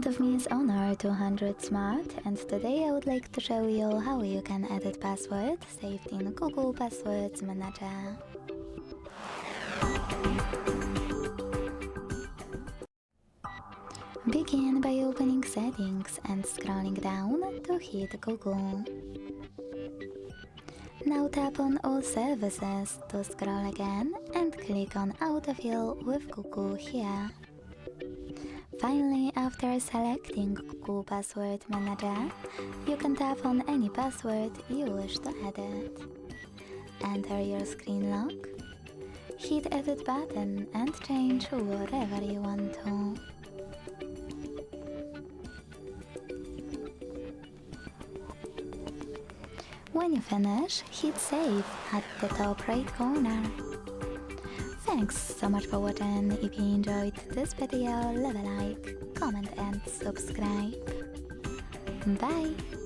front of me is Honor 200 Smart, and today I would like to show you how you can edit password saved in Google Passwords Manager. Begin by opening Settings and scrolling down to hit Google. Now tap on All Services to scroll again and click on Autofill with Google here. Finally, after selecting Google Password Manager, you can tap on any password you wish to edit. Enter your screen lock, hit Edit button and change whatever you want to. When you finish, hit Save at the top right corner. Thanks so much for watching. If you enjoyed this video, leave a like, comment and subscribe. Bye!